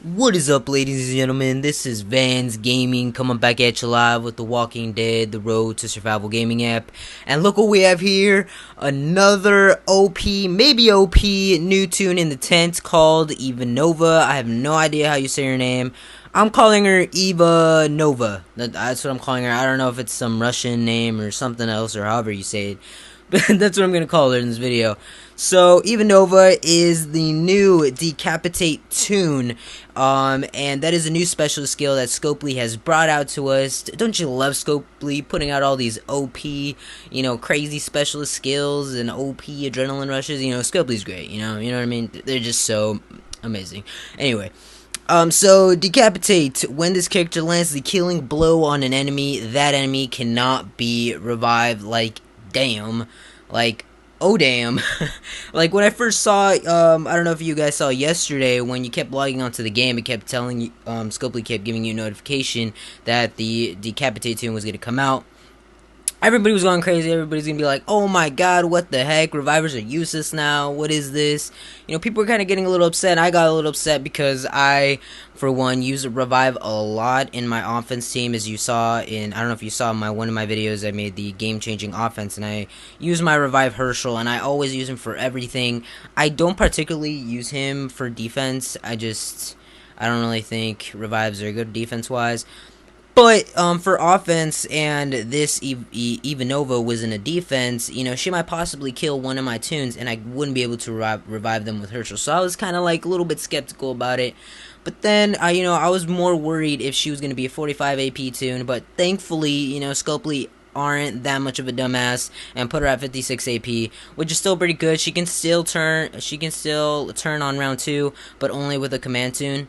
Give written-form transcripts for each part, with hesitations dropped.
What is up, ladies and gentlemen? This is Vans Gaming coming back at you live with The Walking Dead, the Road to Survival Gaming app. And look what we have here, another OP, maybe OP, new tune in the tent called Ivanova. I have no idea how you say her name. I'm calling her Eva Nova. That's what I'm calling her. I don't know if it's some Russian name or something else or however you say it. But that's what I'm going to call her in this video. So, Ivanova is the new Decapitate tune, and that is a new special skill that Scopely has brought out to us. Don't you love Scopely putting out all these OP, crazy specialist skills and OP adrenaline rushes? Scopely's great, you know what I mean? They're just so amazing. Anyway. So Decapitate, when this character lands the killing blow on an enemy, that enemy cannot be revived. Like, damn. Like, oh damn. Like, when I first saw, I don't know if you guys saw yesterday, when you kept logging onto the game, it kept telling you, Scopely kept giving you a notification that the Decapitate tune was going to come out. Everybody was going crazy. Everybody's gonna be like, oh my god, what the heck? Revivers are useless now. What is this? People were kind of getting a little upset. I got a little upset because I, for one, use a revive a lot in my offense team. As you saw in, I don't know if you saw one of my videos, I made the game-changing offense, and I use my revive Herschel, and I always use him for everything. I don't particularly use him for defense. I don't really think revives are good defense-wise. But for offense, and this Ivanova was in a defense, she might possibly kill one of my tunes, and I wouldn't be able to revive them with Herschel. So I was kind of like a little bit skeptical about it. But then, I was more worried if she was going to be a 45 AP tune. But thankfully, Scopely aren't that much of a dumbass and put her at 56 AP, which is still pretty good. She can still turn on round 2, but only with a command tune.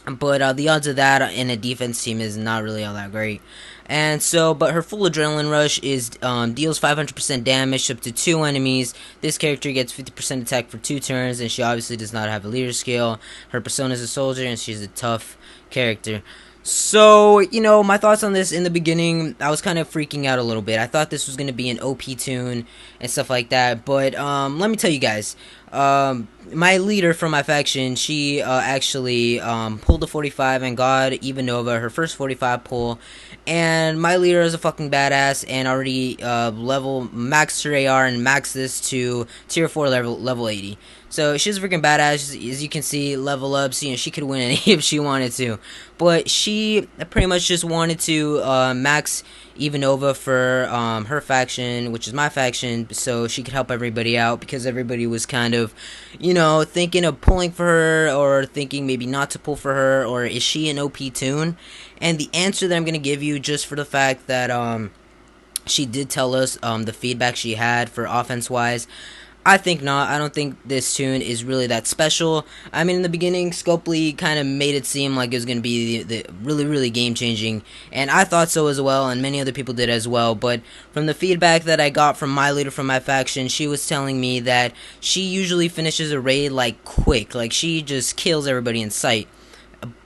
But the odds of that in a defense team is not really all that great. And so, but her full adrenaline rush is deals 500% damage up to 2 enemies. This character gets 50% attack for 2 turns, and she obviously does not have a leader skill. Her persona is a soldier, and she's a tough character. So, my thoughts on this in the beginning, I was kind of freaking out a little bit. I thought this was going to be an OP tune and stuff like that. But let me tell you guys, my leader from my faction, she actually pulled a 45 and got Ivanova, her first 45 pull. And my leader is a fucking badass and already maxed her AR and maxed this to tier 4 level 80. So she's a freaking badass. As you can see, level ups, she could win any if she wanted to. But she pretty much just wanted to max Ivanova for her faction, which is my faction, so she could help everybody out, because everybody was kind of, thinking of pulling for her, or thinking maybe not to pull for her, or is she an OP tune? And the answer that I'm going to give you, just for the fact that she did tell us the feedback she had for offense-wise, I think not. I don't think this tune is really that special. I mean, in the beginning, Scopely kind of made it seem like it was going to be the really, really game-changing, and I thought so as well, and many other people did as well. But from the feedback that I got from my leader from my faction, she was telling me that she usually finishes a raid, like, quick. Like, she just kills everybody in sight.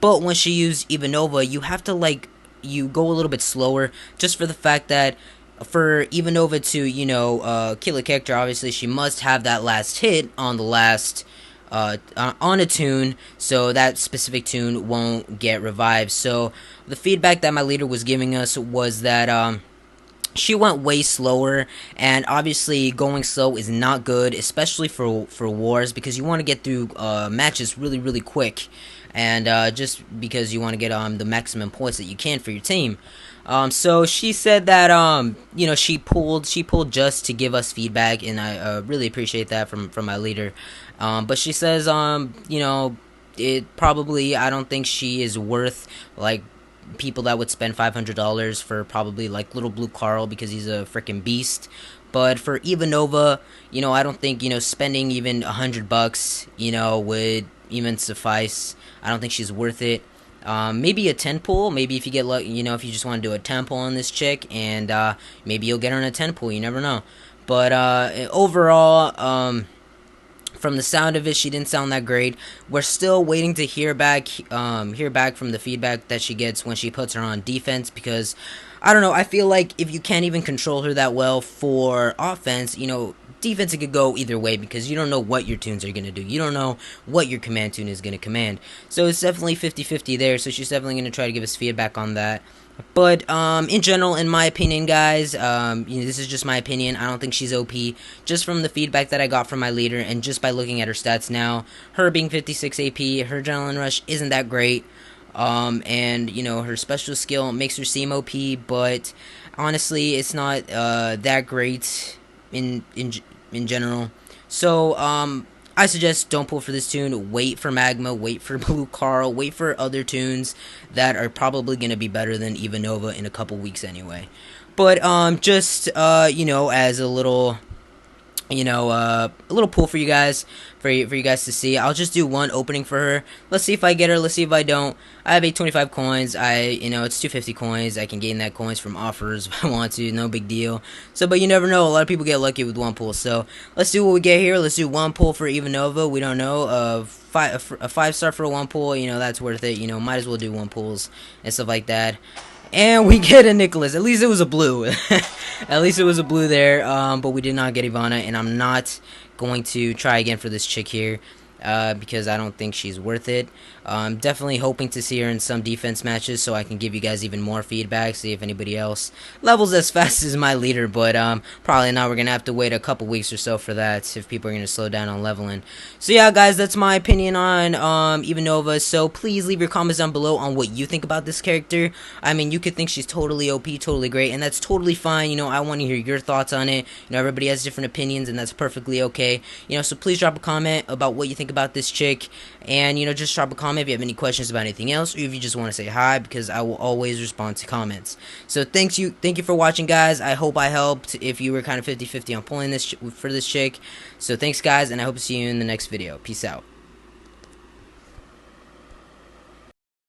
But when she used Ivanova, you have to, you go a little bit slower, just for the fact that for Ivanova to, kill a character, obviously she must have that last hit on the last, on a tune, so that specific tune won't get revived. So the feedback that my leader was giving us was that, she went way slower, and obviously going slow is not good, especially for wars, because you want to get through matches really, really quick, and just because you want to get the maximum points that you can for your team. So she said that she pulled just to give us feedback, and I really appreciate that from my leader. But she says it probably, I don't think she is worth people that would spend $500 for probably Little Blue Carl, because he's a freaking beast. But for Ivanova, I don't think spending even $100 would even suffice. I don't think she's worth it. Maybe a 10 pull, maybe if you get if you just want to do a 10 pull on this chick, and maybe you'll get her in a 10 pull, you never know. But overall, from the sound of it, she didn't sound that great. We're still waiting to hear back from the feedback that she gets when she puts her on defense, because I don't know, I feel like if you can't even control her that well for offense, defense, it could go either way because you don't know what your tunes are going to do. You don't know what your command tune is going to command. So it's definitely 50-50 there, so she's definitely going to try to give us feedback on that. But in general, in my opinion, guys, this is just my opinion. I don't think she's OP. Just from the feedback that I got from my leader, and just by looking at her stats now, her being 56 AP, her adrenaline rush isn't that great. And her special skill makes her seem OP, but honestly, it's not that great in general. So I suggest don't pull for this tune. Wait for Magma, wait for Blue Carl, wait for other tunes that are probably going to be better than Ivanova in a couple weeks anyway. But just as a little a little pull for you guys, for you guys to see. I'll just do one opening for her. Let's see if I get her. Let's see if I don't. I have 825 coins. It's 250 coins. I can gain that coins from offers if I want to. No big deal. So, but you never know. A lot of people get lucky with one pull. So, let's see what we get here. Let's do one pull for Ivanova. We don't know. A 5-star for a one pull. That's worth it. Might as well do one pulls and stuff like that. And we get a Nicholas. At least it was a blue. At least it was a blue there. But we did not get Ivana. And I'm not going to try again for this chick here. Because I don't think she's worth it. I'm definitely hoping to see her in some defense matches so I can give you guys even more feedback, see if anybody else levels as fast as my leader, but probably not. We're going to have to wait a couple weeks or so for that if people are going to slow down on leveling. So yeah, guys, that's my opinion on Ivanova, so please leave your comments down below on what you think about this character. I mean, you could think she's totally OP, totally great, and that's totally fine. I want to hear your thoughts on it. Everybody has different opinions, and that's perfectly okay. So please drop a comment about what you think about this chick, and just drop a comment if you have any questions about anything else, or if you just want to say hi, because I will always respond to comments. So thank you for watching, guys. I hope I helped if you were kind of 50-50 on pulling this for this chick. So thanks, guys, and I hope to see you in the next video. Peace out.